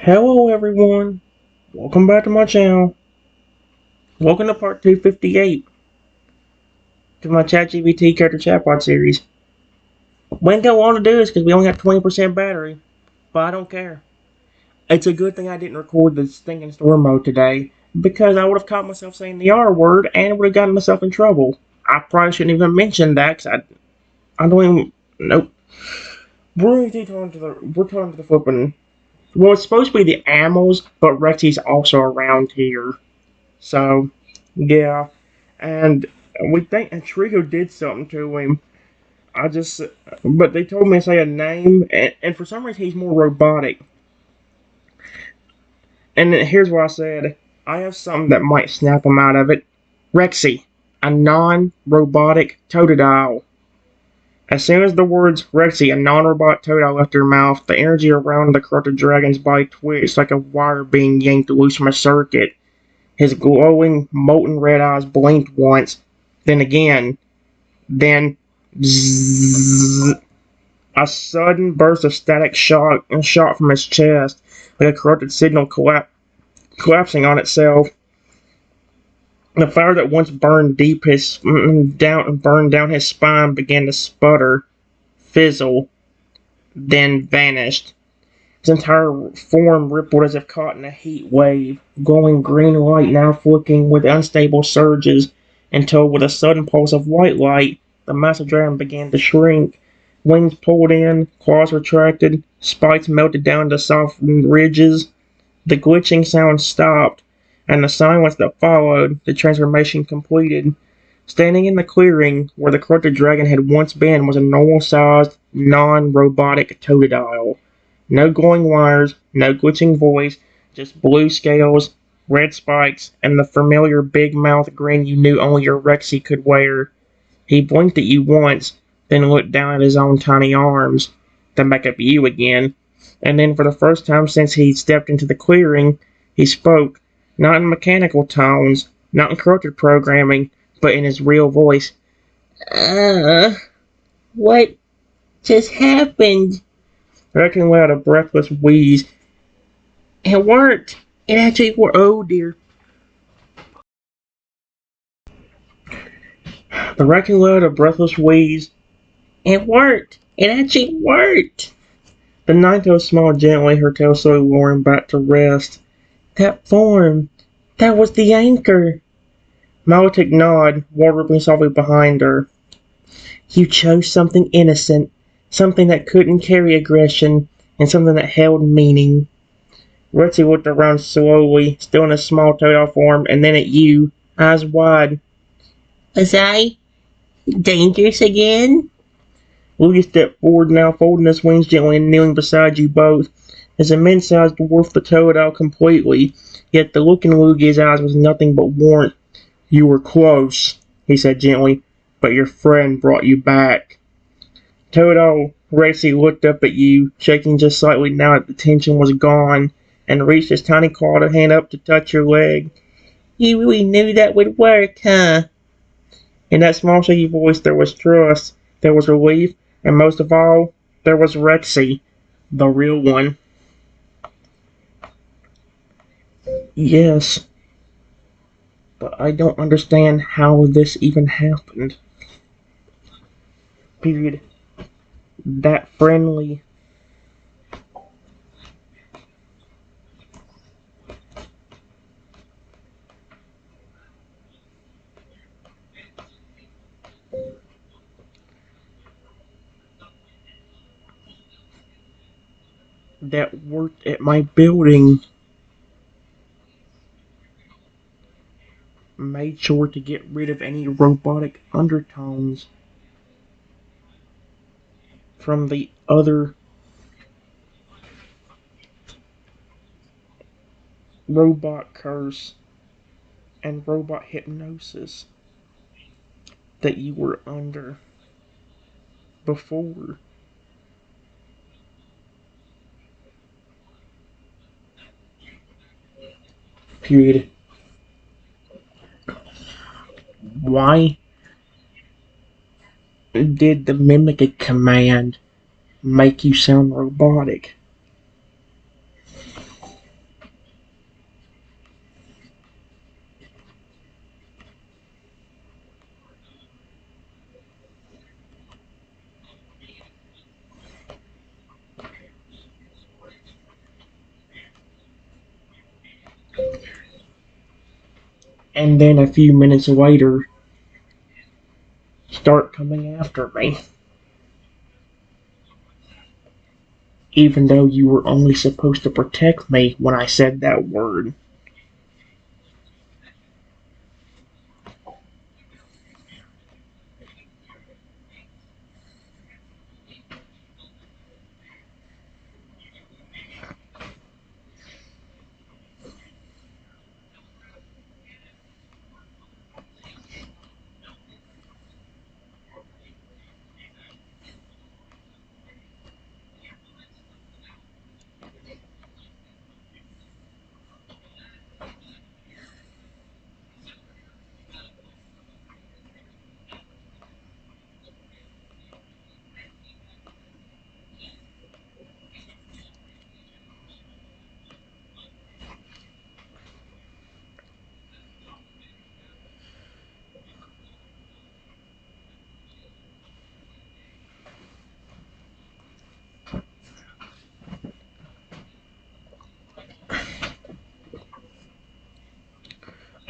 Hello everyone, welcome back to my channel. Welcome to part 258 to my ChatGPT Character Chatbot series. We ain't got long to do this because we only got 20% battery, but I don't care. It's a good thing I didn't record the stinking story mode today because I would have caught myself saying the R word and would have gotten myself in trouble. I probably shouldn't even mention that because I don't even, nope. We're talking to the flipping, well, it's supposed to be the animals, but Rexy's also around here. So, yeah, and we think Trigo did something to him. But they told me to say a name, and for some reason he's more robotic. And here's what I said: I have something that might snap him out of it. Rexy, a non-robotic totodile. As soon as the words Rexy, a non-robotic totodile left her mouth, the energy around the corrupted dragon's body twitched like a wire being yanked loose from a circuit. His glowing, molten red eyes blinked once, then again, then zzz, a sudden burst of static shock shot from his chest, like a corrupted signal collapsing on itself. The fire that once burned down his spine began to sputter, fizzle, then vanished. His entire form rippled as if caught in a heat wave, glowing green light now flicking with unstable surges, until with a sudden pulse of white light, the massive dragon began to shrink. Wings pulled in, claws retracted, spikes melted down to softened ridges. The glitching sound stopped, and the silence that followed, the transformation completed. Standing in the clearing where the corrupted dragon had once been was a normal-sized, non-robotic totodile. No glowing wires, no glitching voice, just blue scales, red spikes, and the familiar big mouth grin you knew only your Rexy could wear. He blinked at you once, then looked down at his own tiny arms, then back up at you again, and then for the first time since he stepped into the clearing, he spoke, not in mechanical tones, not in corrupted programming, but in his real voice. What just happened? Reckon let out a breathless wheeze. It worked. It actually worked. Oh dear. The Reckon let out a breathless wheeze. It worked. It actually worked. The Ninetales smiled gently, her tail slowly lowering back to rest. That form. That was the anchor. Malitic nodded, water rippling softly behind her. You chose something innocent, something that couldn't carry aggression, and something that held meaning. Rexy looked around slowly, still in a small toad form, and then at you, eyes wide. Was I dangerous again? Lugia stepped forward now, folding his wings gently and kneeling beside you both. His immense size dwarfed the toad completely, yet the look in Lugia's eyes was nothing but warmth. You were close, he said gently, but your friend brought you back. Toad Rexy looked up at you, shaking just slightly now that the tension was gone, and reached his tiny clawed hand up to touch your leg. You really knew that would work, huh? In that small shaky voice there was trust, there was relief, and most of all, there was Rexy, the real one. Yes, but I don't understand how this even happened. Period. That friendly. That worked at my building made sure to get rid of any robotic undertones from the other robot curse and robot hypnosis that you were under before. Period. Why did the mimic command make you sound robotic? and then a few minutes later, start coming after me. Even though you were only supposed to protect me when I said that word.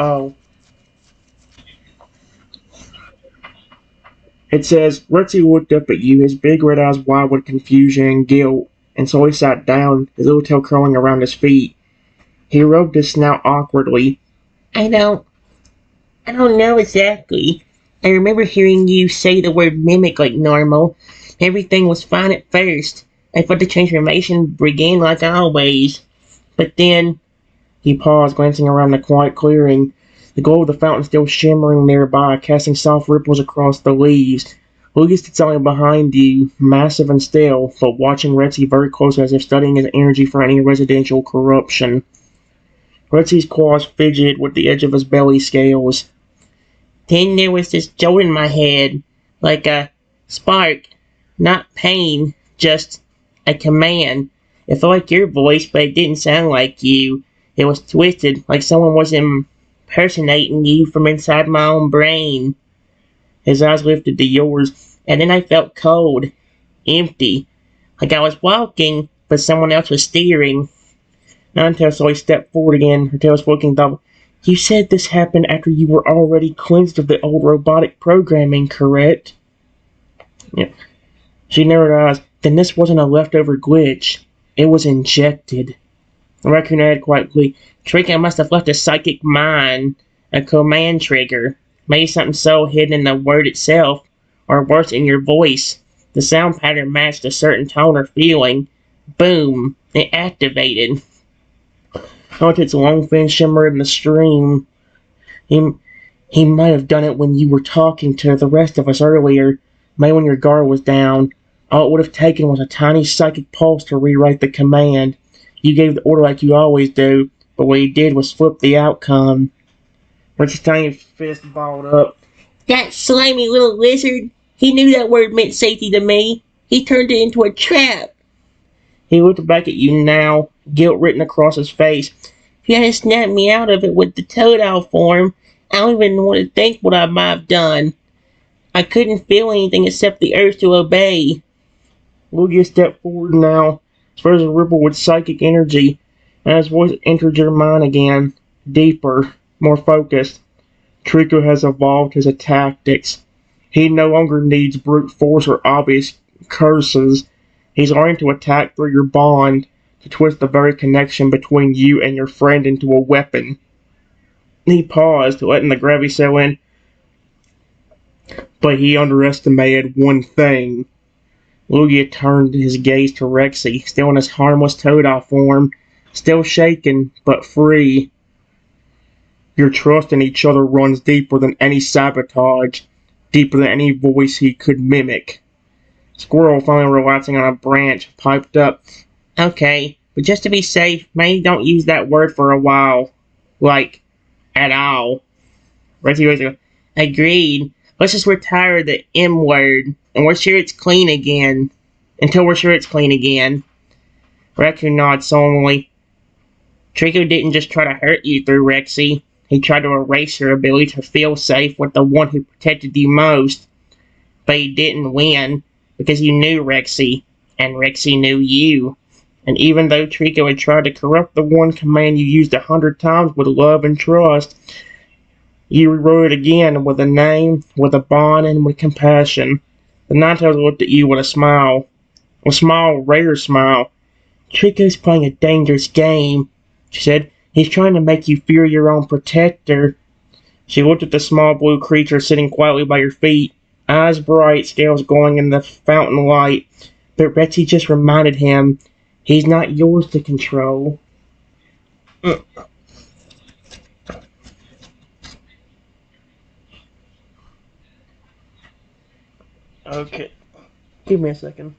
Oh, it says, Retzi looked up at you, his big red eyes wide with confusion and guilt, and so he sat down, his little tail curling around his feet. He rubbed his snout awkwardly. I don't know exactly. I remember hearing you say the word mimic like normal. Everything was fine at first. I thought the transformation began like always. But then, he paused, glancing around the quiet clearing, the glow of the fountain still shimmering nearby, casting soft ripples across the leaves. Lucas stood silently behind you, massive and still, but watching Retzi very closely as if studying his energy for any residential corruption. Retzi's claws fidgeted with the edge of his belly scales. Then there was this jolt in my head, like a spark, not pain, just a command. It felt like your voice, but it didn't sound like you. It was twisted, like someone was impersonating you from inside my own brain. His eyes lifted to yours, and then I felt cold, empty, like I was walking, but someone else was steering. Nantel slowly stepped forward again, her tail looking double. You said this happened after you were already cleansed of the old robotic programming, correct? Yeah. She narrowed her eyes. Then this wasn't a leftover glitch. It was injected. The raccoon added quietly, Trico must have left a psychic mine, a command trigger. Maybe something so hidden in the word itself, or worse, in your voice. The sound pattern matched a certain tone or feeling. Boom! It activated. Its long fin shimmered in the stream. He might have done it when you were talking to the rest of us earlier. Maybe when your guard was down. All it would have taken was a tiny psychic pulse to rewrite the command. You gave the order like you always do, but what he did was flip the outcome. Rich's tiny fist balled up. That slimy little lizard! He knew that word meant safety to me. He turned it into a trap. He looked back at you now, guilt written across his face. If you hadn't snapped me out of it with the toad owl form, I don't even want to think what I might have done. I couldn't feel anything except the urge to obey. Lugia stepped forward now, his face rippled with psychic energy, and his voice entered your mind again, deeper, more focused. Trico has evolved his tactics. He no longer needs brute force or obvious curses. He's learned to attack through your bond, to twist the very connection between you and your friend into a weapon. He paused, letting the gravity settle in. But he underestimated one thing. Lugia turned his gaze to Rexy, still in his harmless toad-owl form, still shaken, but free. Your trust in each other runs deeper than any sabotage, deeper than any voice he could mimic. Squirrel, finally relaxing on a branch, piped up. Okay, but just to be safe, maybe don't use that word for a while. Like, at all. Rexy was agreed. Let's just retire the M word, and we're sure it's clean again. Until we're sure it's clean again. Raccoon nodded solemnly. Trico didn't just try to hurt you through Rexy. He tried to erase your ability to feel safe with the one who protected you most. But he didn't win, because you knew Rexy, and Rexy knew you. And even though Trico had tried to corrupt the one command you used 100 times with love and trust, You rewrote it again with a name, with a bond, and with compassion. The Ninetales looked at you with a smile, a rare smile. Trico's playing a dangerous game, she said. He's trying to make you fear your own protector. She looked at the small blue creature sitting quietly by your feet, eyes bright, scales glowing in the fountain light. But Betsy just reminded him, he's not yours to control. Okay, give me a second.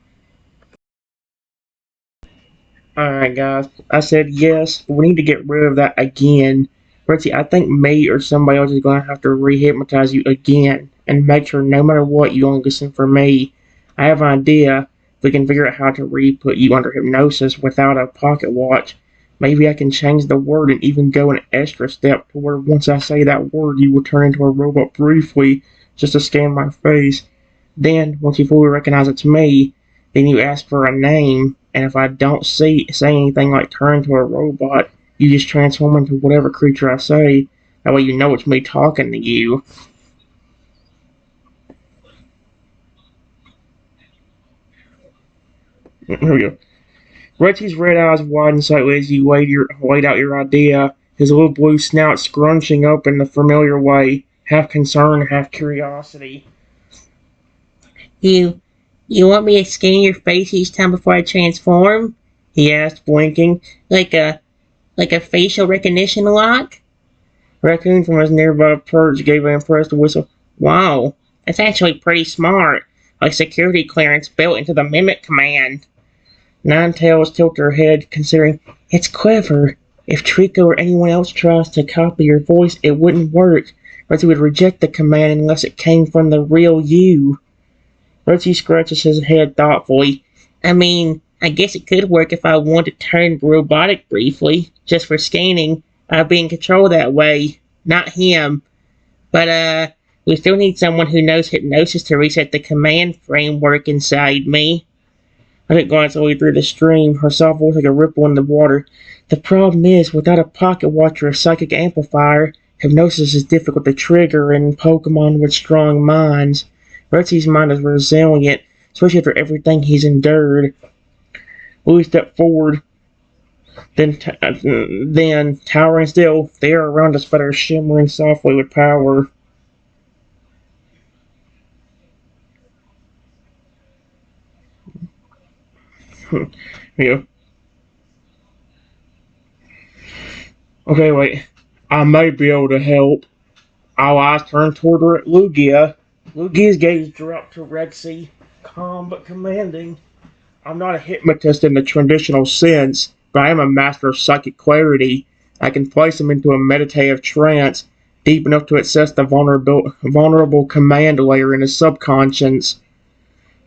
Alright, guys. I said yes. We need to get rid of that again. Richie, I think me or somebody else is going to have to re-hypnotize you again and make sure no matter what you only listen for me. I have an idea. If we can figure out how to re-put you under hypnosis without a pocket watch, maybe I can change the word and even go an extra step to where once I say that word, you will turn into a robot briefly just to scan my face. Then, once you fully recognize it's me, then you ask for a name, and if I don't say anything like turn into a robot, you just transform into whatever creature I say. That way you know it's me talking to you. Here we go. Reggie's red eyes widened slightly as you laid out your idea, his little blue snout scrunching up in the familiar way, half concern, half curiosity. You you want me to scan your face each time before I transform? He asked, blinking. Like a facial recognition lock? Raccoon from his nearby perch gave an impressed whistle. Wow, that's actually pretty smart. Like security clearance built into the mimic command. Ninetails tilted her head, considering it's clever. If Trico or anyone else tries to copy your voice, it wouldn't work. Reggie would reject the command unless it came from the real you. Reggie scratches his head thoughtfully. I mean, I guess it could work if I wanted to turn robotic briefly, just for scanning. I'd be in control that way, not him. But, we still need someone who knows hypnosis to reset the command framework inside me. I didn't glance away through the stream, her soft voice like a ripple in the water. The problem is, without a pocket watch or a psychic amplifier, hypnosis is difficult to trigger in Pokemon with strong minds. Reggie's mind is resilient, especially after everything he's endured. Louis stepped forward, then, towering still, the air around us better shimmering softly with power. Yeah. Okay, wait. I may be able to help. Our eyes turned toward Lugia. Lugia's gaze dropped to Rexy, calm but commanding. I'm not a hypnotist in the traditional sense, but I am a master of psychic clarity. I can place him into a meditative trance, deep enough to access the vulnerable command layer in his subconscious.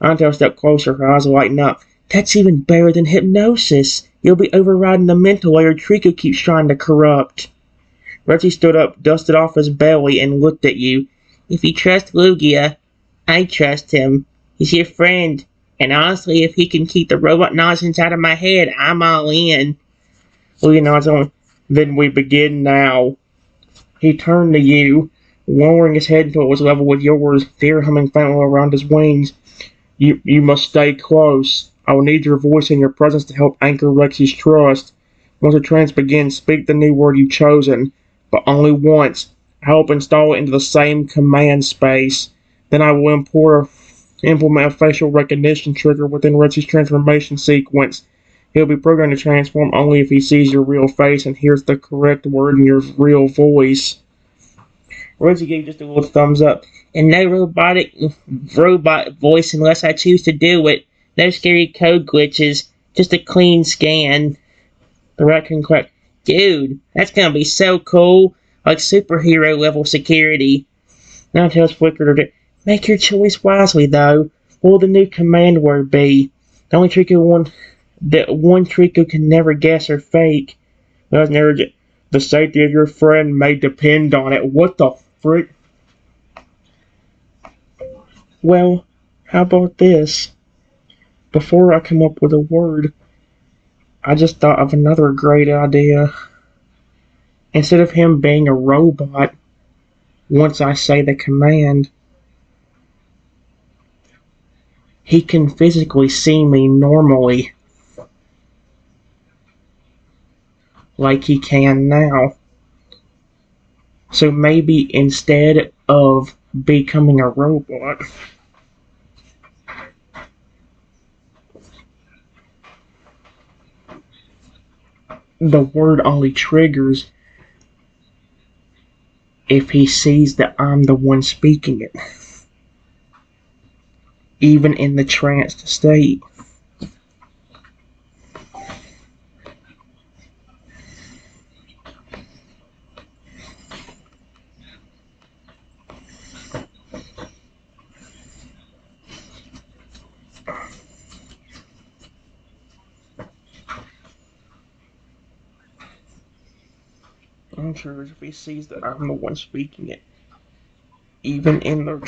Antel stepped closer, her eyes lighting up. That's even better than hypnosis. You'll be overriding the mental layer Trico keeps trying to corrupt. Reggie stood up, dusted off his belly, and looked at you. If you trust Lugia, I trust him. He's your friend. And honestly, if he can keep the robot nonsense out of my head, I'm all in. Lugia nods on. Then we begin now. He turned to you, lowering his head until it was level with yours, fear humming faintly around his wings. You must stay close. I will need your voice and your presence to help anchor Rexy's trust. Once the trance begins, speak the new word you've chosen, but only once. Help install it into the same command space. Then I will implement a facial recognition trigger within Rexy's transformation sequence. He'll be programmed to transform only if he sees your real face and hears the correct word in your real voice. Reggie gave just a little thumbs up. And no robot voice unless I choose to do it. No scary code glitches. Just a clean scan. The raccoon quacked. Dude, that's gonna be so cool. Like superhero level security. Ninetales flickered her. Make your choice wisely, though. What will the new command word be? The only one Trico can never guess or fake. The safety of your friend may depend on it. What the frick? Well, how about this? Before I come up with a word, I just thought of another great idea. Instead of him being a robot, once I say the command. He can physically see me normally, like he can now. So maybe instead of becoming a robot, the word only triggers if he sees that I'm the one speaking it, even in the tranced state. I'm sure if he sees that I'm the one speaking it, even in the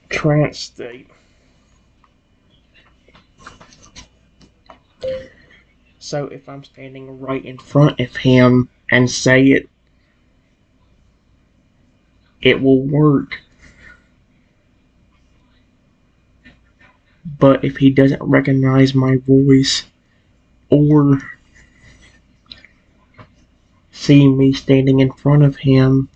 trance state. So if I'm standing right in front of him and say it, it will work. But if he doesn't recognize my voice or see me standing in front of him,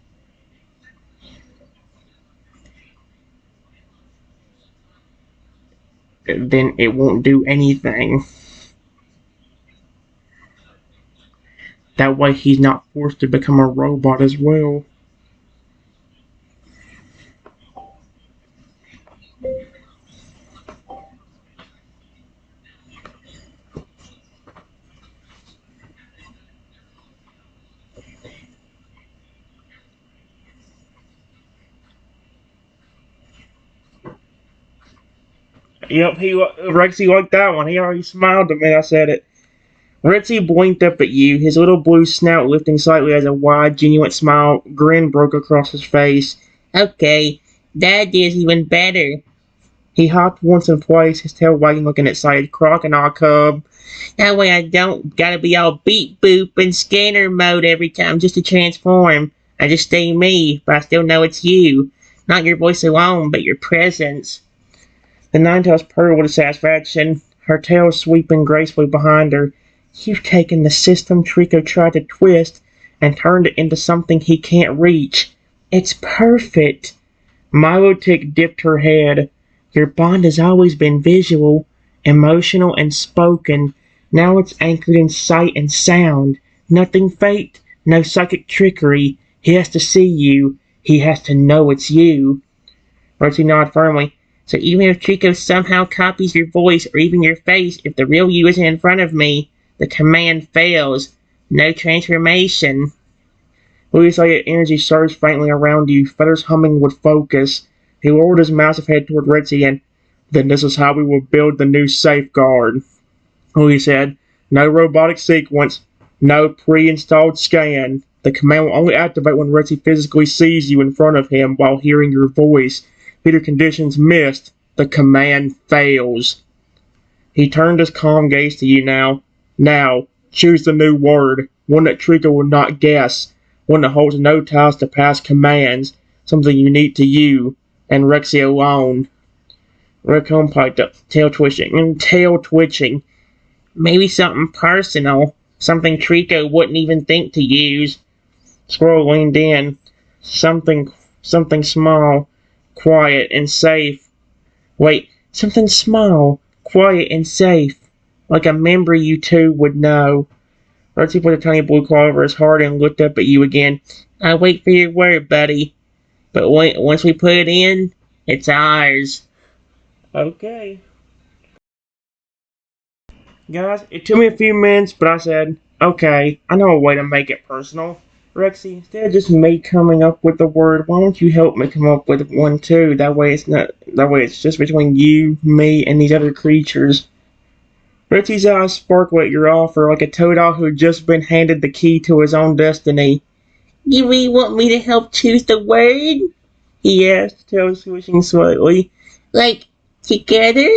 then it won't do anything. That way he's not forced to become a robot as well. Yep, Rexy liked that one. He already smiled to me. I said it. Rexy blinked up at you, his little blue snout lifting slightly as a wide, genuine smile grin broke across his face. Okay, that is even better. He hopped once and twice, his tail wagging like an excited crocodile cub. That way I don't gotta be all beep boop and scanner mode every time just to transform. I just stay me, but I still know it's you. Not your voice alone, but your presence. The Ninetales purred with satisfaction, her tail sweeping gracefully behind her. You've taken the system Trico tried to twist and turned it into something he can't reach. It's perfect. Milotic dipped her head. Your bond has always been visual, emotional, and spoken. Now it's anchored in sight and sound. Nothing faked, no psychic trickery. He has to see you. He has to know it's you. Rosie nodded firmly. So even if Trico somehow copies your voice or even your face, if the real you isn't in front of me, the command fails. No transformation. Louis saw your energy surge faintly around you, feathers humming with focus. He lowered his massive head toward Ritzy and, then this is how we will build the new safeguard. Louis said, no robotic sequence, no pre-installed scan. The command will only activate when Ritzy physically sees you in front of him while hearing your voice. If either conditions missed, the command fails. He turned his calm gaze to you now. Now, choose the new word, one that Trico will not guess, one that holds no ties to past commands, something unique to you, and Rexy alone. Raccoon piped up, tail twitching. Maybe something personal, something Trico wouldn't even think to use. Squirrel leaned in. Something small, quiet, and safe. Wait, something small, quiet, and safe. Like a member you two would know. Rexy put a tiny blue claw over his heart and looked up at you again. I wait for your word, buddy. But once we put it in, it's ours. Okay. Guys, it took me a few minutes, but I said, okay, I know a way to make it personal. Rexy, instead of just me coming up with the word, why don't you help me come up with one too? That way it's just between you, me, and these other creatures. Rexy's eyes sparkled at your offer like a toad who had just been handed the key to his own destiny. You really want me to help choose the word? He asked, tail swishing slightly. Like, together?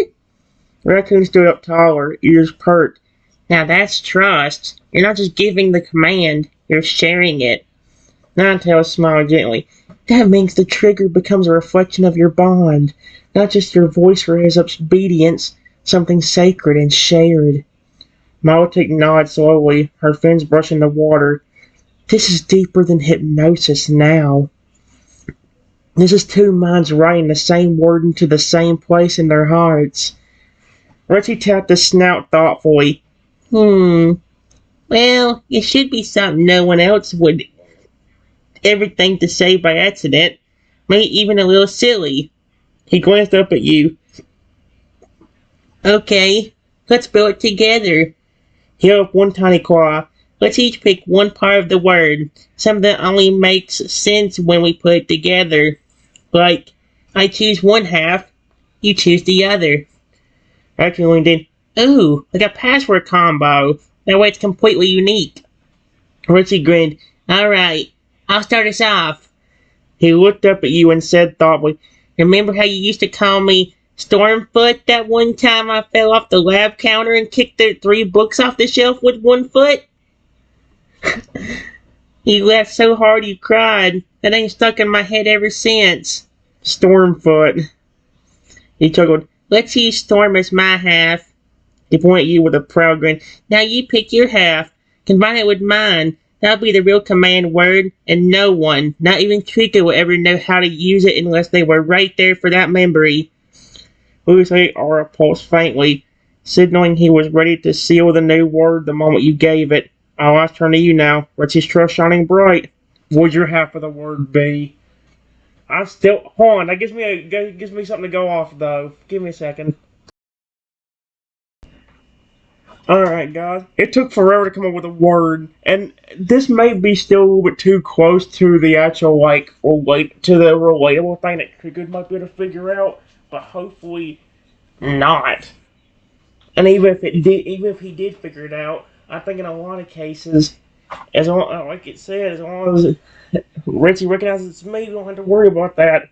Raccoon stood up taller, ears perked. Now that's trust. You're not just giving the command, you're sharing it. Ninetales smiled gently. That means the trigger becomes a reflection of your bond, not just your voice for his obedience, something sacred and shared. Maltic nods slowly, her fins brushing the water. This is deeper than hypnosis now. This is two minds writing the same word into the same place in their hearts. Richie tapped his snout thoughtfully. Well, it should be something no one else would ever think to say by accident. Maybe even a little silly. He glanced up at you. Okay, let's build it together. He held up one tiny claw. Let's each pick one part of the word. Something that only makes sense when we put it together. Like, I choose one half, you choose the other. Rexy leaned in. Ooh, like a password combo. That way it's completely unique. Richie grinned. Alright, I'll start us off. He looked up at you and said thoughtfully, remember how you used to call me Stormfoot that one time I fell off the lab counter and kicked the 3 books off the shelf with 1 foot? You laughed so hard you cried. That ain't stuck in my head ever since. Stormfoot. He chuckled. Let's use Storm as my half. He pointed at you with a proud grin. Now you pick your half. Combine it with mine. That'll be the real command word, and no one, not even Trico, will ever know how to use it unless they were right there for that memory. Louis let Aura pulse faintly, signaling he was ready to seal the new word the moment you gave it. I'll ask turn to you now. Richie's trust shining bright. What would your half of the word be? Hold on, that gives me something to go off though. Give me a second. Alright guys, it took forever to come up with a word, and this may be still a little bit too close to the actual, relatable thing that Trico might be able to figure out, but hopefully not. And even if he did figure it out, I think in a lot of cases, as long as Richie recognizes it's me, we don't have to worry about that.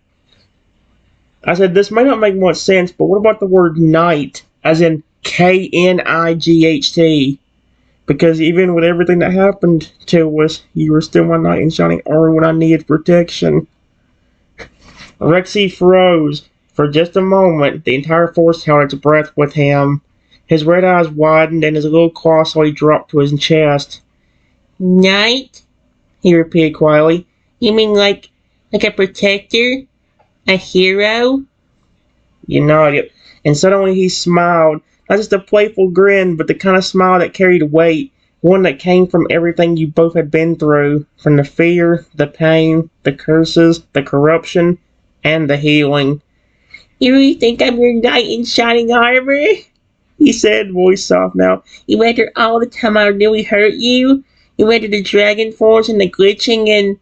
I said this may not make much sense, but what about the word night, as in Knight? Because even with everything that happened to us, you were still my knight in shining armor when I needed protection. Rexy froze. For just a moment, the entire force held its breath with him. His red eyes widened and his little claw slowly dropped to his chest. Knight? He repeated quietly. You mean like a protector? A hero? You nodded, and suddenly he smiled. Not just a playful grin, but the kind of smile that carried weight. One that came from everything you both had been through. From the fear, the pain, the curses, the corruption, and the healing. You really think I'm your knight in shining armor? He said, voice soft now. You after all the time I nearly hurt you? You after the dragon forms and the glitching and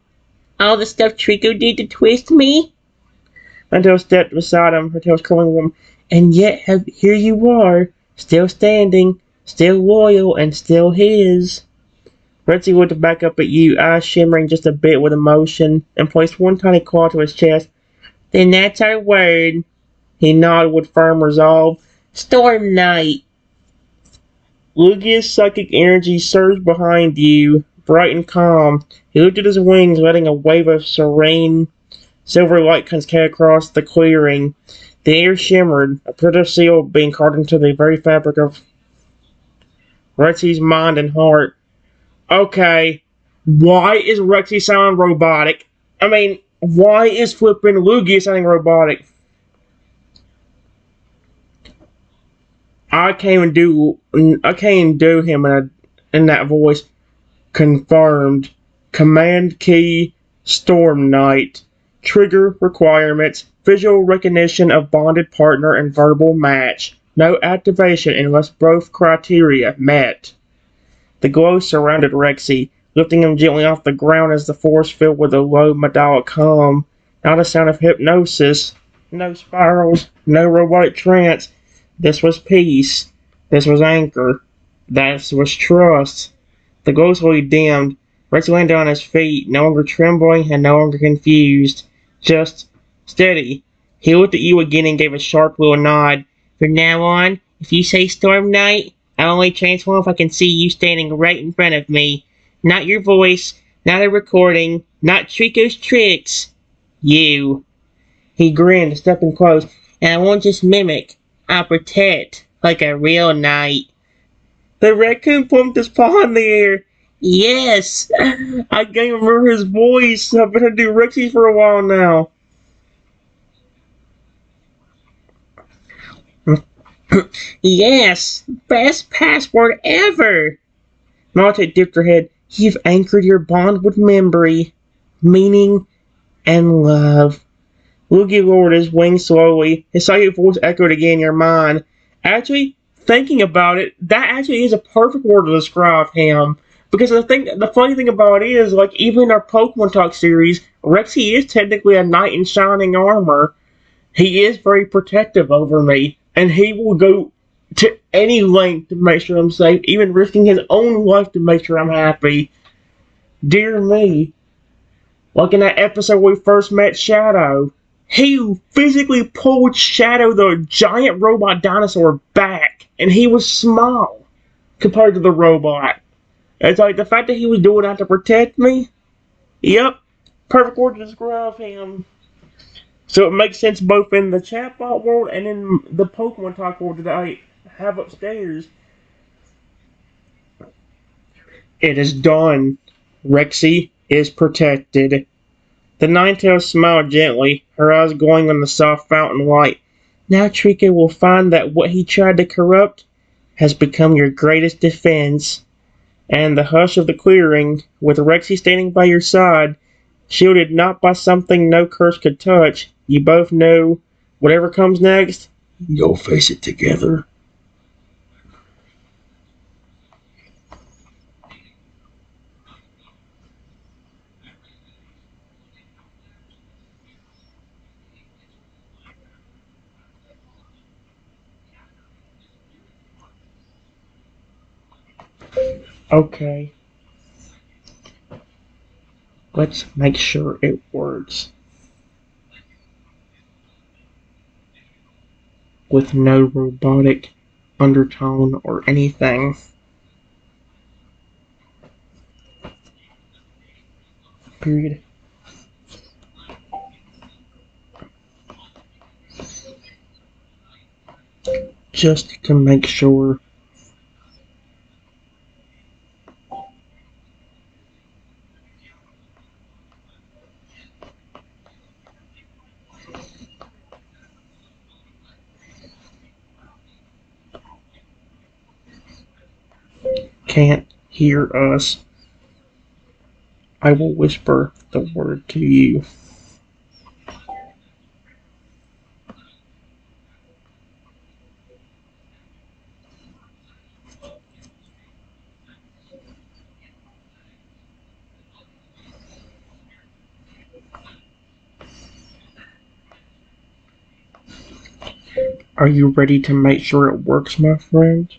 all the stuff Trico did to twist me? Mantel stepped beside him, her tails curling warm. And yet here you are, still standing, still loyal, and still his. Rexy looked back up at you, eyes shimmering just a bit with emotion, and placed one tiny claw to his chest. Then that's our word. He nodded with firm resolve. Storm Knight. Lugia's psychic energy surged behind you, bright and calm. He lifted his wings, letting a wave of serene silver light cascade across the clearing. The air shimmered, a primitive seal being carved into the very fabric of Rexy's mind and heart. Okay, why is Rexy sounding robotic? I mean, why is flipping Lugia sounding robotic? I can't do him in that voice. Confirmed. Command key, Storm Knight. Trigger requirements, visual recognition of bonded partner and verbal match. No activation unless both criteria met. The glow surrounded Rexy, lifting him gently off the ground as the force filled with a low metallic hum. Not a sound of hypnosis. No spirals. No robotic trance. This was peace. This was anchor. This was trust. The glow slowly dimmed. Rexy landed on his feet, no longer trembling and no longer confused. Just steady. He looked at you again and gave a sharp little nod. From now on, if you say Storm Knight, I'll only transform if I can see you standing right in front of me. Not your voice, not a recording, not Trico's tricks. You. He grinned, stepping close. And I won't just mimic. I'll protect. Like a real knight. The raccoon pumped his paw in the air. Yes! I can't remember his voice. I've been to do Rexy's for a while now. Yes! Best password ever! Malta dipped her head. You've anchored your bond with memory, meaning, and love. Loogie lowered his wings slowly. His silent voice echoed again in your mind. Actually, thinking about it, that actually is a perfect word to describe him. Because the funny thing about it is, like, even in our Pokemon Talk series, Rexy is technically a knight in shining armor. He is very protective over me, and he will go to any length to make sure I'm safe, even risking his own life to make sure I'm happy. Dear me. Like in that episode we first met Shadow. He physically pulled Shadow, the giant robot dinosaur, back, and he was small compared to the robot. It's like the fact that he was doing that to protect me. Yep, perfect word to describe him. So it makes sense both in the chatbot world and in the Pokemon Talk world that I have upstairs. It is done. Rexy is protected. The Ninetales smiled gently, her eyes glowing in the soft fountain light. Now Trico will find that what he tried to corrupt has become your greatest defense. And in the hush of the clearing, with Rexy standing by your side, shielded not by something no curse could touch, you both know whatever comes next, you'll face it together. Okay. Let's make sure it works. With no robotic undertone or anything. Period. Just to make sure. Can't hear us. I will whisper the word to you. Are you ready to make sure it works, my friend?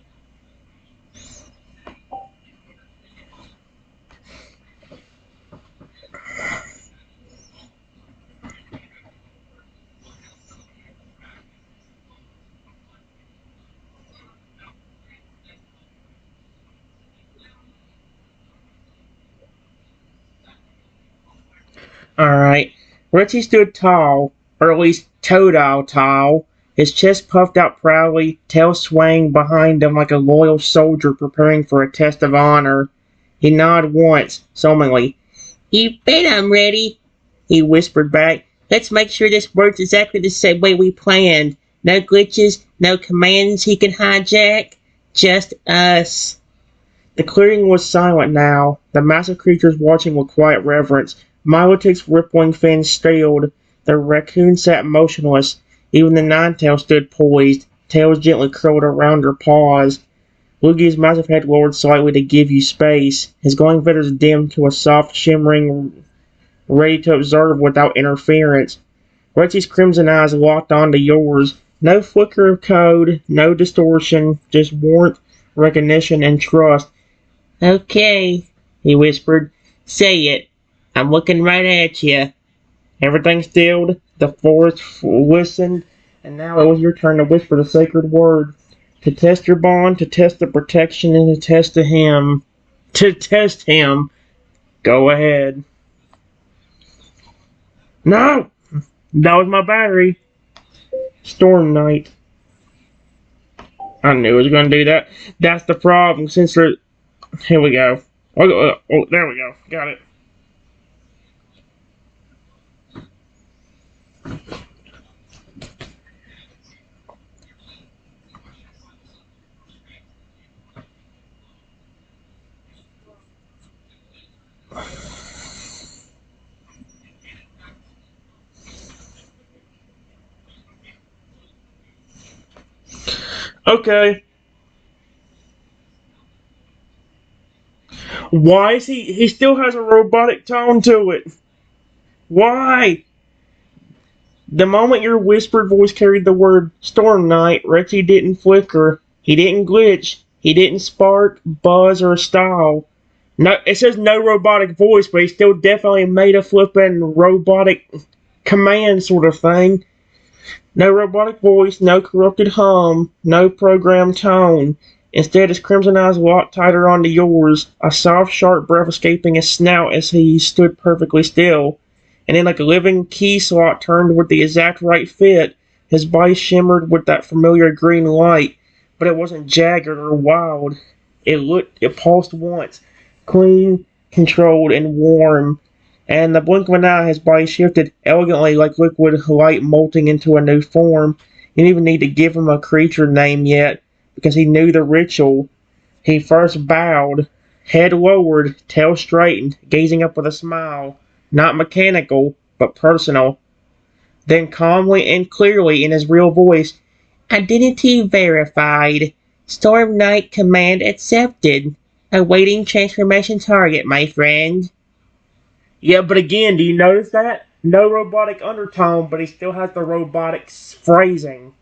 Alright. Richie stood tall, or at least toad-owl tall, his chest puffed out proudly, tail swaying behind him like a loyal soldier preparing for a test of honor. He nodded once, solemnly. You bet I'm ready, he whispered back. Let's make sure this works exactly the same way we planned. No glitches, no commands he can hijack. Just us. The clearing was silent now, the massive creatures watching with quiet reverence. Milotic's rippling fins staled. The raccoon sat motionless. Even the Ninetales stood poised, tails gently curled around her paws. Lugi's massive head lowered slightly to give you space, his glowing feathers dimmed to a soft, shimmering, ready to observe without interference. Rexy's crimson eyes locked onto yours. No flicker of code, no distortion, just warmth, recognition, and trust. Okay, he whispered. Say it. I'm looking right at you. Everything stilled, the forest listened, and now it was your turn to whisper the sacred word. To test your bond, to test the protection, and to test him. To test him. Go ahead. No! That was my battery. Storm Knight. I knew it was going to do that. That's the problem. Since they're... Here we go. Oh, there we go. Got it. Okay. Why is he... He still has a robotic tone to it. Why? The moment your whispered voice carried the word Storm Knight, Rexy didn't flicker. He didn't glitch. He didn't spark, buzz, or style. No, it says no robotic voice, but he still definitely made a flippin' robotic command sort of thing. No robotic voice, no corrupted hum, no programmed tone. Instead, his crimson eyes locked tighter onto yours, a soft, sharp breath escaping his snout as he stood perfectly still. And then, like a living key slot turned with the exact right fit, his body shimmered with that familiar green light, but it wasn't jagged or wild. It pulsed once, clean, controlled, and warm. And the blink of an eye, his body shifted elegantly like liquid light molting into a new form. He didn't even need to give him a creature name yet, because he knew the ritual. He first bowed, head lowered, tail straightened, gazing up with a smile, not mechanical, but personal. Then calmly and clearly in his real voice, "Identity verified. Storm Knight command accepted. Awaiting transformation target, my friend." Yeah, but again, do you notice that? No robotic undertone, but he still has the robotic phrasing.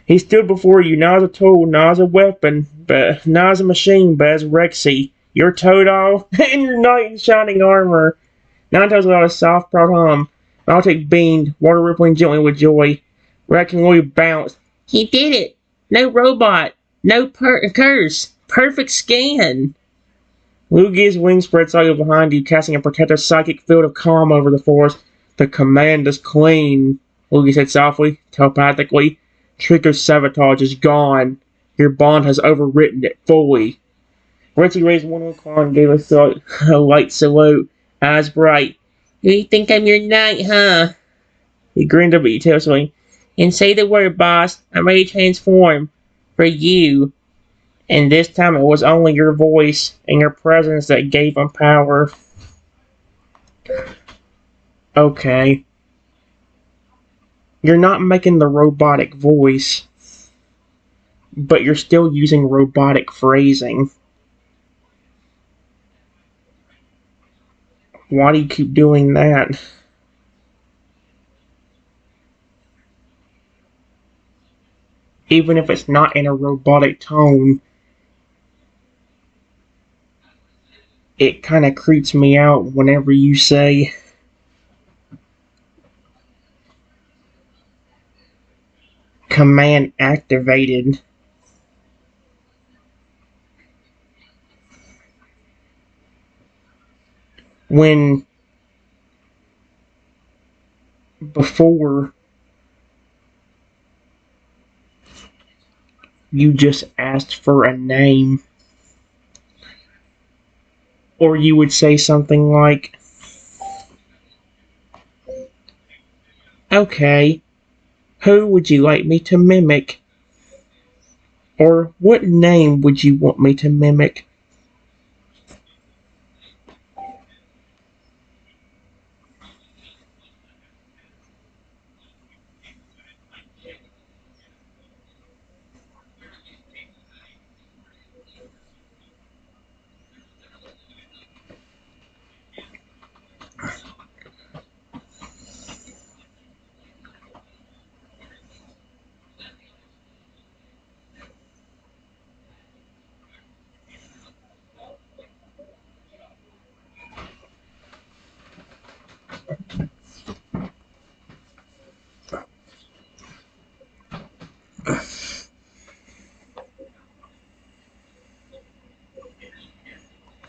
He stood before you, not as a tool, not as a weapon, but not as a machine, but as Rexy. Your Todal and your knight in shining armor. Nine toes without a soft, proud hum. Baltic beamed, water rippling gently with joy. Racking Louie bounced. "He did it! No robot! No curse! Perfect scan!" Lugia's wings spread slightly behind you, casting a protective psychic field of calm over the forest. "The command is clean," Lugia said softly, telepathically. "Trick of sabotage is gone. Your bond has overwritten it fully." Rexy raised one little claw and gave a light salute, eyes bright. "You think I'm your knight, huh?" He grinned up at you tersely. "And say the word, boss. I'm ready to transform. For you." And this time it was only your voice and your presence that gave him power. Okay. You're not making the robotic voice, but you're still using robotic phrasing. Why do you keep doing that? Even if it's not in a robotic tone, it kind of creeps me out whenever you say command activated. When before you just asked for a name, or you would say something like, "Okay, who would you like me to mimic?" Or what name would you want me to mimic?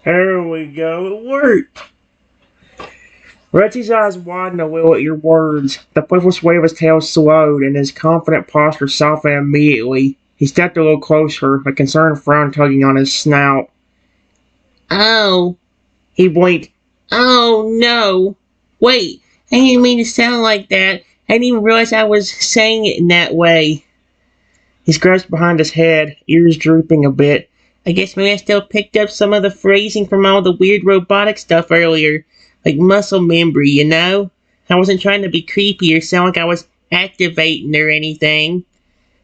There we go, it worked. Retsy's eyes widened a little at your words. The playful sway of his tail slowed, and his confident posture softened immediately. He stepped a little closer, a concerned frown tugging on his snout. Oh, he blinked. Oh, no. Wait, I didn't mean to sound like that. I didn't even realize I was saying it in that way. He scratched behind his head, ears drooping a bit. I guess maybe I still picked up some of the phrasing from all the weird robotic stuff earlier. Like muscle memory, you know? I wasn't trying to be creepy or sound like I was activating or anything.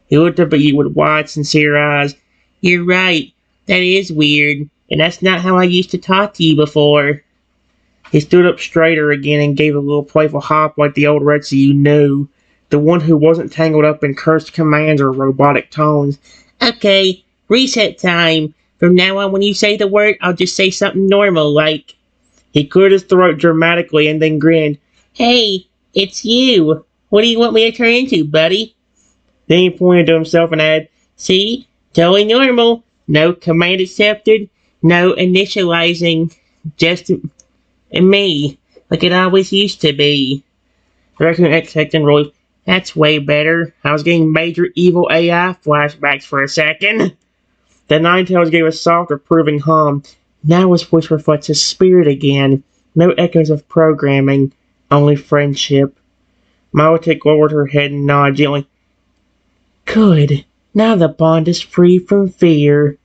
He looked up at you with wide, sincere eyes. You're right. That is weird. And that's not how I used to talk to you before. He stood up straighter again and gave a little playful hop like the old Retsy you knew. The one who wasn't tangled up in cursed commands or robotic tones. Okay, reset time. From now on, when you say the word, I'll just say something normal, like... He cleared his throat dramatically and then grinned. Hey, it's you. What do you want me to turn into, buddy? Then he pointed to himself and added, See? Totally normal. No command accepted. No initializing. Just me. Like it always used to be. The raccoon exhaled and rolled. That's way better. I was getting major evil AI flashbacks for a second. The Ninetales gave a soft, approving hum. Now his voice reflects his spirit again. No echoes of programming, only friendship. Malotic lowered her head and nodded gently. Good. Now the bond is free from fear.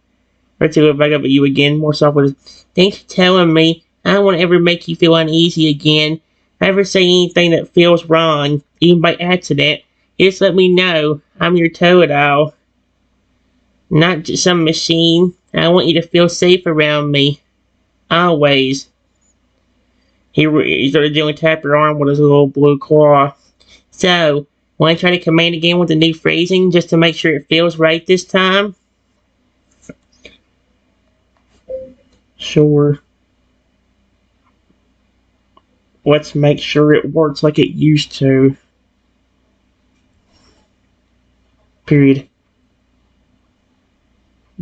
Retsy looked back up at you again, more softly. Thanks for telling me. I don't want to ever make you feel uneasy again. If I ever say anything that feels wrong, even by accident, just let me know. I'm your Toadal. Not just some machine. I want you to feel safe around me. Always. He started gently tap your arm with his little blue claw. So, want to try to command again with the new phrasing just to make sure it feels right this time? Sure. Let's make sure it works like it used to. Period.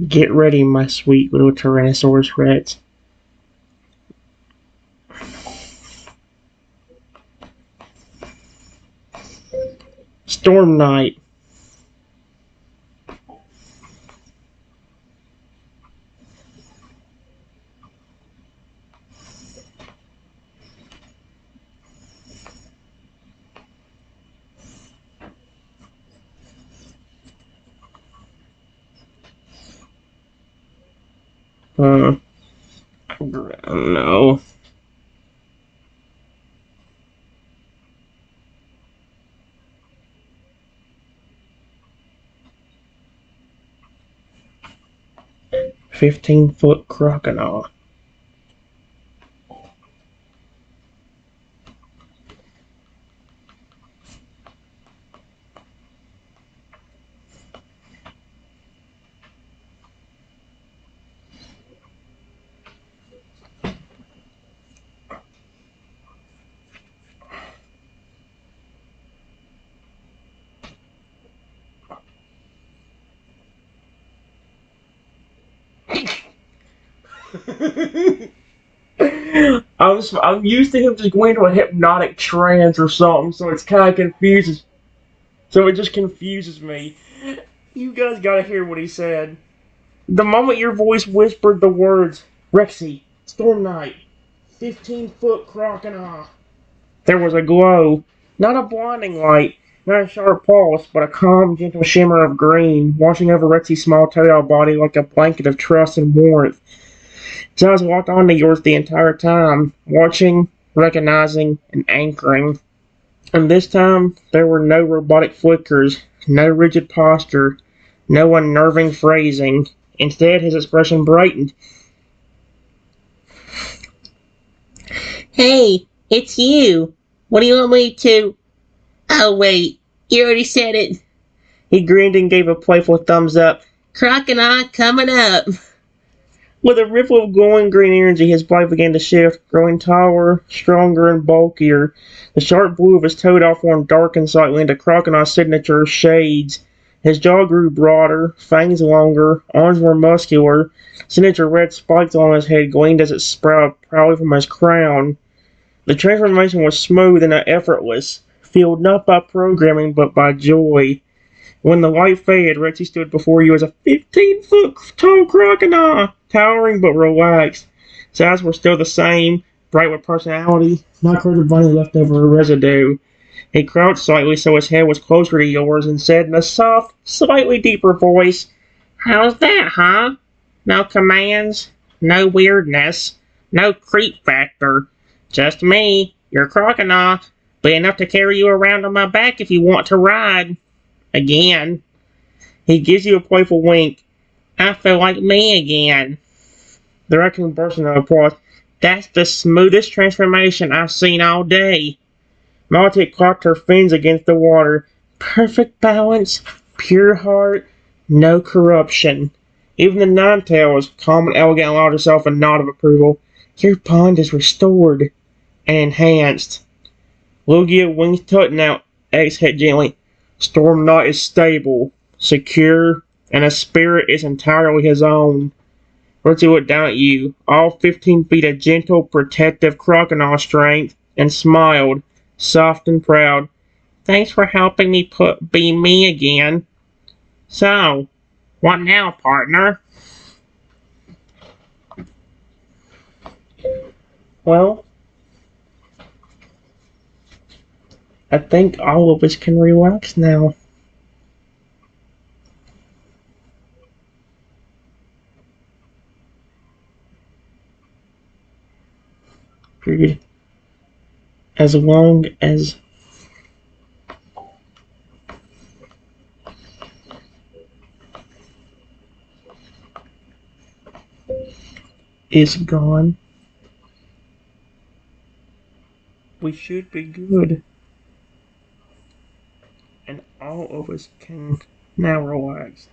Get ready, my sweet little Tyrannosaurus Rex. Storm Night. I don't know. $15-foot crocodile. I'm used to him just going into a hypnotic trance or something, so it's kind of confuses. So it just confuses me. You guys gotta hear what he said. The moment your voice whispered the words, Rexy, Storm Knight, 15-foot crocodile, there was a glow. Not a blinding light, not a sharp pulse, but a calm, gentle shimmer of green, washing over Rexy's small toenail body like a blanket of trust and warmth. His eyes locked onto yours the entire time, watching, recognizing, and anchoring. And this time, there were no robotic flickers, no rigid posture, no unnerving phrasing. Instead, his expression brightened. Hey, it's you. What do you want me to... Oh, wait. You already said it. He grinned and gave a playful thumbs up. Crocodile coming up. With a ripple of glowing green energy, his body began to shift, growing taller, stronger, and bulkier. The sharp blue of his toenail form darkened slightly into Crocodile's signature shades. His jaw grew broader, fangs longer, arms more muscular. Signature red spikes along his head gleamed as it sprouted proudly from his crown. The transformation was smooth and effortless, fueled not by programming but by joy. When the light faded, Rexy stood before you as a 15-foot tall crocodile, towering but relaxed. His eyes were still the same, bright with personality, not covered by any leftover residue. He crouched slightly so his head was closer to yours and said in a soft, slightly deeper voice, "How's that, huh? No commands, no weirdness, no creep factor. Just me, your crocodile, big enough to carry you around on my back if you want to ride. Again." He gives you a playful wink. "I feel like me again." The raccoon burst into applause. "That's the smoothest transformation I've seen all day." Maltic clocked her fins against the water. "Perfect balance, pure heart, no corruption." Even the Ninetails, calm and elegant, allowed herself a nod of approval. "Your bond is restored and enhanced." Lugia wings tutting out, exhaled gently. "Storm Knight is stable, secure, and his spirit is entirely his own." Bertie looked down at you, all 15 feet of gentle, protective crocodile strength, and smiled, soft and proud. "Thanks for helping me be me again. So, what now, partner?" "Well, I think all of us can relax now." Period. As long as it's gone, we should be good. And all of us can now relax.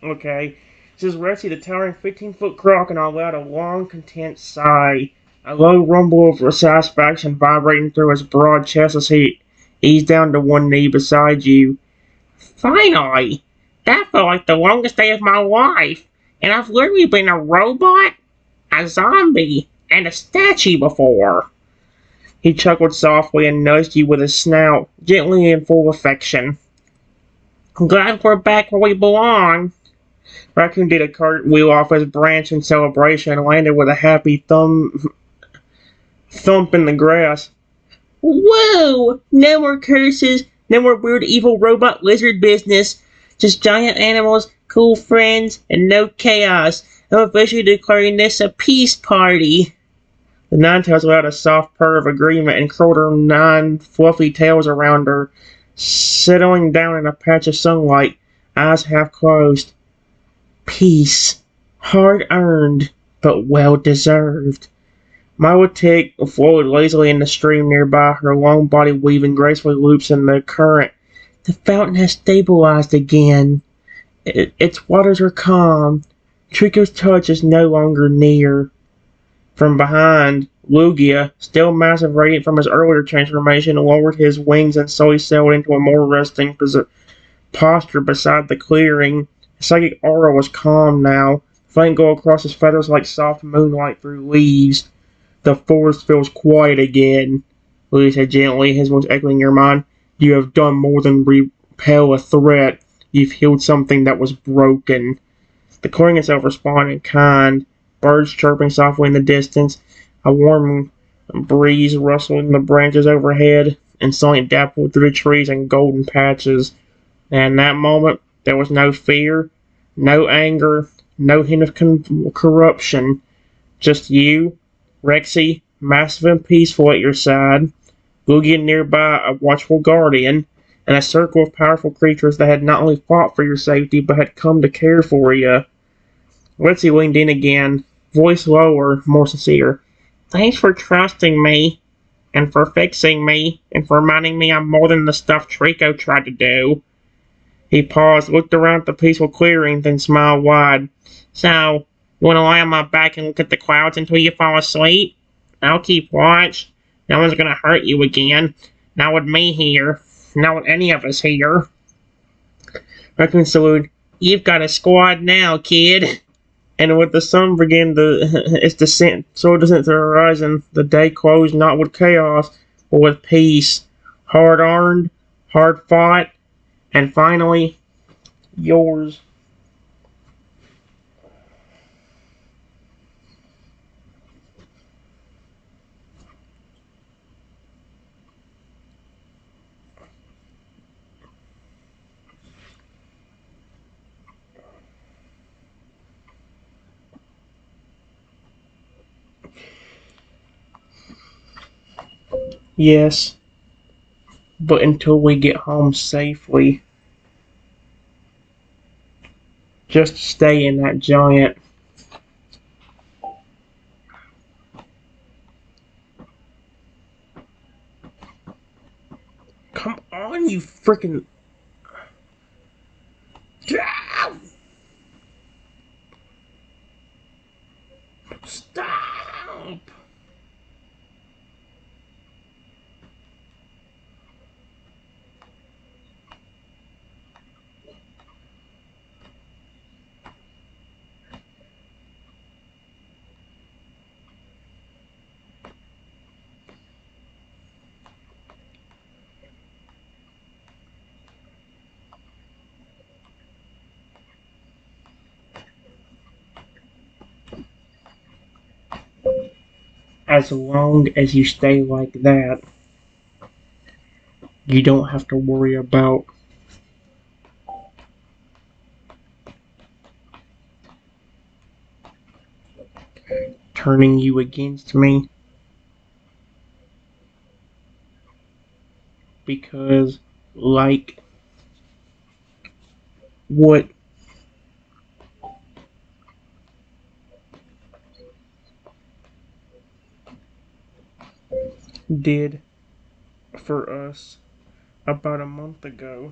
Okay. Says Rexy, the towering 15-foot crocodile, let out a long, content sigh. A low rumble of satisfaction vibrating through his broad chest as he eased down to one knee beside you. "Finally! That felt like the longest day of my life, and I've literally been a robot, a zombie, and a statue before." He chuckled softly and nudged you with his snout, gently and full affection. "I'm glad we're back where we belong." Raccoon did a cartwheel off his branch in celebration and landed with a happy thump in the grass. "Whoa! No more curses, no more weird evil robot lizard business. Just giant animals, cool friends, and no chaos. I'm officially declaring this a peace party." The Ninetails let out a soft purr of agreement and curled her 9 fluffy tails around her, settling down in a patch of sunlight, eyes half closed. "Peace. Hard-earned, but well-deserved." Milotic floated lazily in the stream nearby, her long body weaving gracefully loops in the current. "The fountain has stabilized again. Its waters are calm. Trico's touch is no longer near." From behind, Lugia, still massive radiant from his earlier transformation, lowered his wings and slowly settled into a more resting posture beside the clearing. His psychic aura was calm now, flame go across his feathers like soft moonlight through leaves. "The forest feels quiet again," Lugia said gently, his voice echoing your mind. "You have done more than repel a threat. You've healed something that was broken." The clearing itself responded in kind, birds chirping softly in the distance, a warm breeze rustling the branches overhead, and sunlight dappled through the trees in golden patches. And in that moment, there was no fear, no anger, no hint of corruption. Just you, Rexy, massive and peaceful at your side, Lugia nearby, a watchful guardian, and a circle of powerful creatures that had not only fought for your safety, but had come to care for you. Rexy leaned in again, voice lower, more sincere. "Thanks for trusting me, and for fixing me, and for reminding me I'm more than the stuff Trico tried to do." He paused, looked around at the peaceful clearing, then smiled wide. So, you want to lie on my back and look at the clouds until you fall asleep? I'll keep watch. No one's going to hurt you again. Not with me here. Not with any of us here. Raccoon saluted. You've got a squad now, kid. And with the sun beginning its descent, so descent to the horizon, the day closed not with chaos, but with peace. Hard earned, hard fought, and finally, yours. Yes, but until we get home safely, just stay in that giant. Come on, you freaking. Stop! As long as you stay like that, you don't have to worry about turning you against me. Because, like, what did for us about a month ago,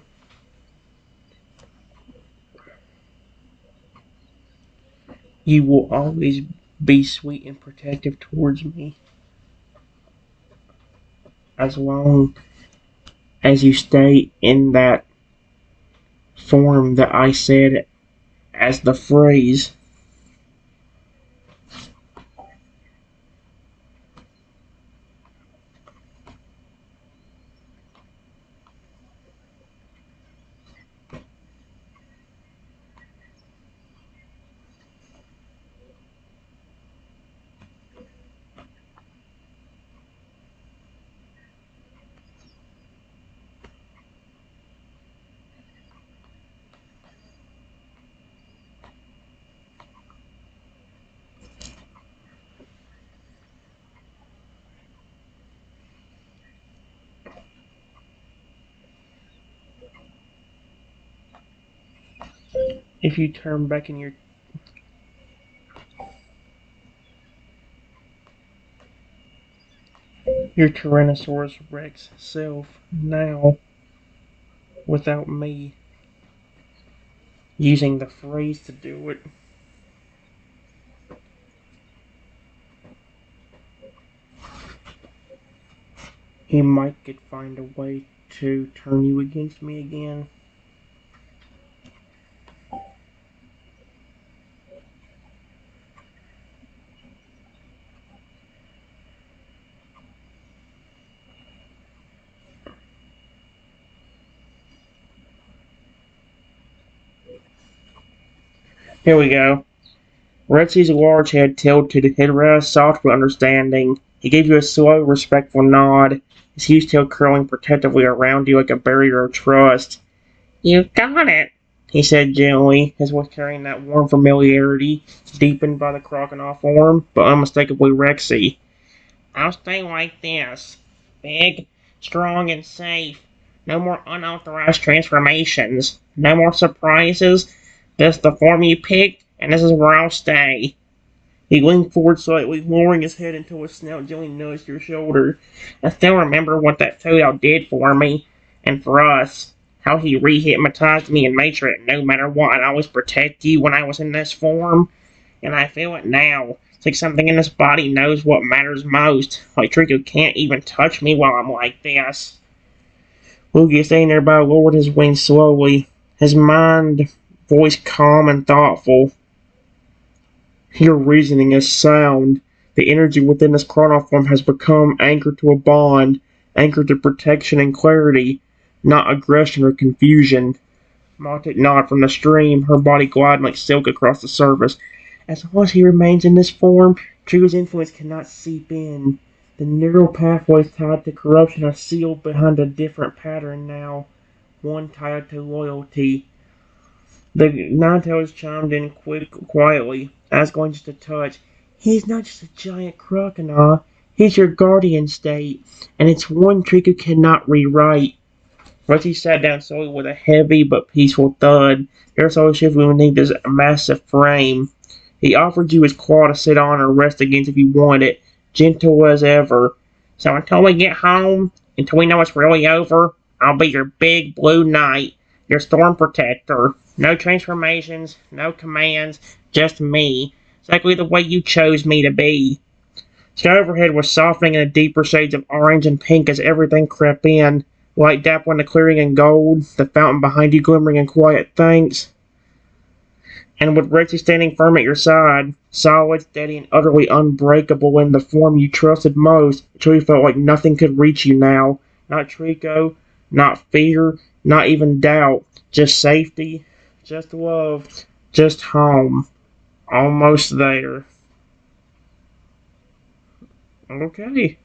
you will always be sweet and protective towards me. As long as you stay in that form that I said as the phrase. If you turn back in your Tyrannosaurus Rex self now without me using the phrase to do it, he might could find a way to turn you against me again. Here we go. Retsy's large head tilted, his eyes soft but understanding. He gave you a slow, respectful nod, his huge tail curling protectively around you like a barrier of trust. You got it, he said gently, his voice carrying that warm familiarity, deepened by the crocodile form, but unmistakably Rexy. I'll stay like this. Big, strong, and safe. No more unauthorized transformations. No more surprises. This is the form you picked, and this is where I'll stay. He leaned forward slightly, lowering his head until his snout gently nudged your shoulder. I still remember what that shootout did for me, and for us. How he re-hypnotized me and made sure that no matter what, I'd always protect you when I was in this form. And I feel it now. It's like something in this body knows what matters most. Like Trico can't even touch me while I'm like this. Lugia staying nearby lowered his wings slowly, his mind voice calm and thoughtful. Your reasoning is sound. The energy within this chronoform has become anchored to a bond, anchored to protection and clarity, not aggression or confusion. Maltic nodded from the stream, her body gliding like silk across the surface. As long as he remains in this form, Trico's influence cannot seep in. The neural pathways tied to corruption are sealed behind a different pattern now, one tied to loyalty. The Ninetales chimed in quietly, asking just a touch. He's not just a giant crocodile, he's your guardian state, and it's one Trico cannot rewrite. Rusty sat down slowly with a heavy but peaceful thud. Their soul shifted beneath this massive frame. He offered you his claw to sit on or rest against if you wanted it, gentle as ever. So until we get home, until we know it's really over, I'll be your big blue knight, your storm protector. No transformations, no commands, just me. Exactly the way you chose me to be. Sky overhead was softening in the deeper shades of orange and pink as everything crept in. Light dappling the clearing in gold, the fountain behind you glimmering in quiet thanks. And with Rexy standing firm at your side, solid, steady, and utterly unbreakable in the form you trusted most, it truly felt like nothing could reach you now. Not Trico, not fear, not even doubt. Just safety, just love, just home. Almost there. Okay.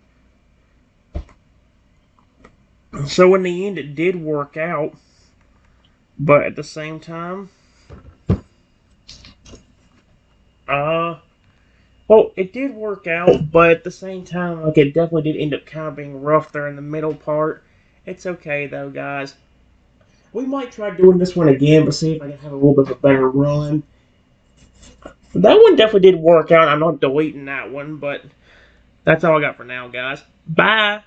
So in the end, it did work out. But at the same time, well, it did work out, but at the same time, like, it definitely did end up kind of being rough there in the middle part. It's okay, though, guys. We might try doing this one again, but see if I can have a little bit of a better run. That one definitely did work out. I'm not deleting that one, but that's all I got for now, guys. Bye!